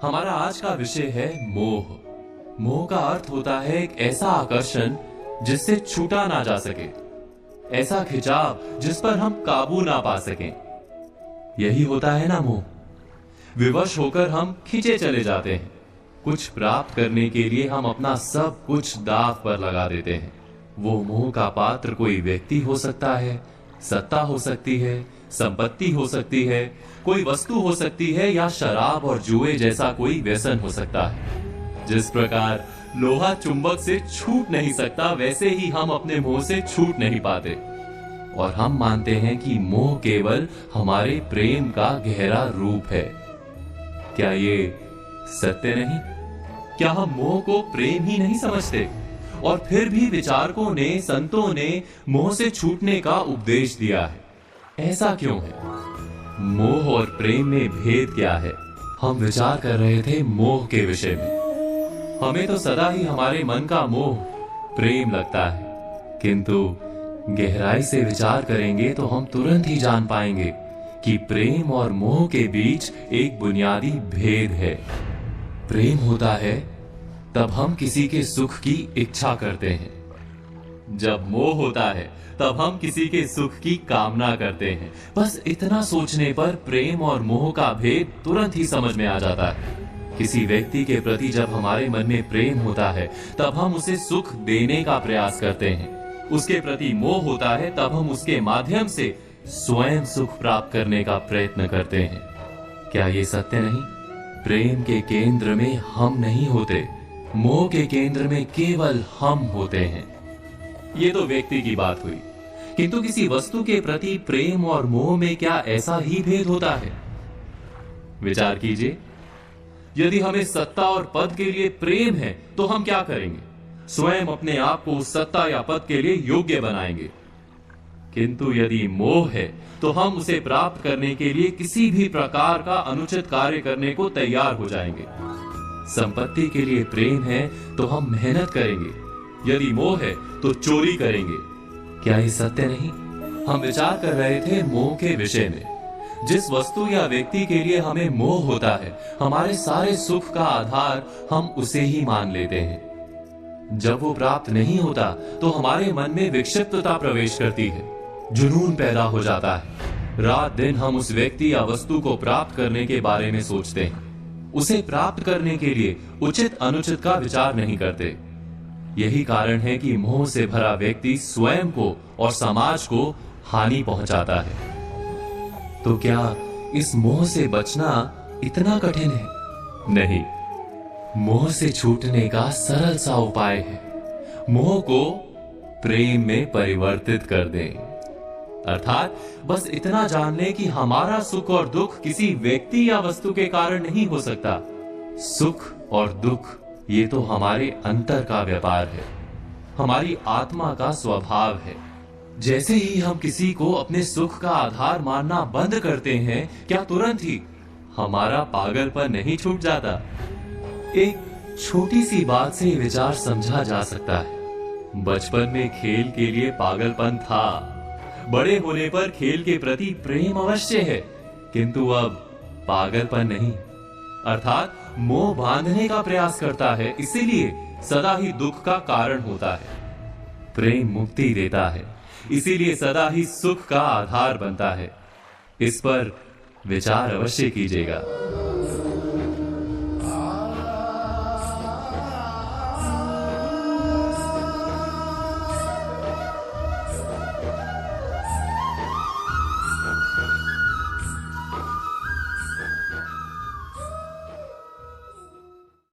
हमारा आज का विषय है मोह। मोह का अर्थ होता है एक ऐसा आकर्षण जिससे छूटा ना जा सके, ऐसा खिंचाव जिस पर हम काबू ना पा सकें। यही होता है ना मोह। विवश होकर हम खींचे चले जाते हैं। कुछ प्राप्त करने के लिए हम अपना सब कुछ दांव पर लगा देते हैं। वो मोह का पात्र कोई व्यक्ति हो सकता है, सत्ता हो सकती है, संपत्ति हो सकती है, कोई वस्तु हो सकती है, या शराब और जुए जैसा कोई व्यसन हो सकता है। जिस प्रकार लोहा चुंबक से छूट नहीं सकता, वैसे ही हम अपने मोह से छूट नहीं पाते। और हम मानते हैं कि मोह केवल हमारे प्रेम का गहरा रूप है। क्या ये सत्य नहीं? क्या हम मोह को प्रेम ही नहीं समझते? और फिर भी विचारकों ने, संतों ने मोह से छूटने का उपदेश दिया है। ऐसा क्यों है? मोह और प्रेम में भेद क्या है? हम विचार कर रहे थे मोह के विषय में। हमें तो सदा ही हमारे मन का मोह प्रेम लगता है, किंतु गहराई से विचार करेंगे तो हम तुरंत ही जान पाएंगे कि प्रेम और मोह के बीच एक बुनियादी भेद है। प्रेम होता है तब हम किसी के सुख की इच्छा करते हैं। जब मोह होता है तब हम किसी के सुख की कामना करते हैं। बस इतना सोचने पर प्रेम और मोह का भेद तुरंत ही समझ में आ जाता है। किसी व्यक्ति के प्रति जब हमारे मन में प्रेम होता है तब हम उसे सुख देने का प्रयास करते हैं। उसके प्रति मोह होता है तब हम उसके माध्यम से स्वयं सुख प्राप्त करने का प्रयत्न करते हैं। क्या ये सत्य नहीं? प्रेम के केंद्र में हम नहीं होते, मोह के केंद्र में केवल हम होते हैं। ये तो व्यक्ति की बात हुई, किंतु किसी वस्तु के प्रति प्रेम और मोह में क्या ऐसा ही भेद होता है? विचार कीजिए। यदि हमें सत्ता और पद के लिए प्रेम है तो हम क्या करेंगे? स्वयं अपने आप को उस सत्ता या पद के लिए योग्य बनाएंगे। किंतु यदि मोह है तो हम उसे प्राप्त करने के लिए किसी भी प्रकार का अनुचित कार्य करने को तैयार हो जाएंगे। संपत्ति के लिए प्रेम है तो हम मेहनत करेंगे, यदि मोह है तो चोरी करेंगे। क्या ये सत्य नहीं? हम विचार कर रहे थे मोह के विषय में। जिस वस्तु या व्यक्ति के लिए हमें मोह होता है, हमारे सारे सुख का आधार हम उसे ही मान लेते हैं। जब वो प्राप्त नहीं होता तो हमारे मन में विक्षिप्तता प्रवेश करती है, जुनून पैदा हो जाता है। रात दिन हम उस व्यक्ति या वस्तु को प्राप्त करने के बारे में सोचते हैं। उसे प्राप्त करने के लिए उचित अनुचित का विचार नहीं करते। यही कारण है कि मोह से भरा व्यक्ति स्वयं को और समाज को हानि पहुंचाता है। तो क्या इस मोह से बचना इतना कठिन है? नहीं, मोह से छूटने का सरल सा उपाय है। मोह को प्रेम में परिवर्तित कर दें। अर्थात बस इतना जान लें कि हमारा सुख और दुख किसी व्यक्ति या वस्तु के कारण नहीं हो सकता। सुख और दुख ये तो हमारे अंतर का व्यापार है, हमारी आत्मा का स्वभाव है। जैसे ही हम किसी को अपने सुख का आधार मानना बंद करते हैं, क्या तुरंत ही हमारा पागलपन नहीं छूट जाता? एक छोटी सी बात से विचार समझा जा सकता है। बचपन में खेल के लिए पागलपन था, बड़े होने पर खेल के प्रति प्रेम अवश्य है, किंतु अब पागलपन नहीं। अर्थात मोह बांधने का प्रयास करता है, इसीलिए सदा ही दुख का कारण होता है। प्रेम मुक्ति देता है, इसीलिए सदा ही सुख का आधार बनता है। इस पर विचार अवश्य कीजिएगा।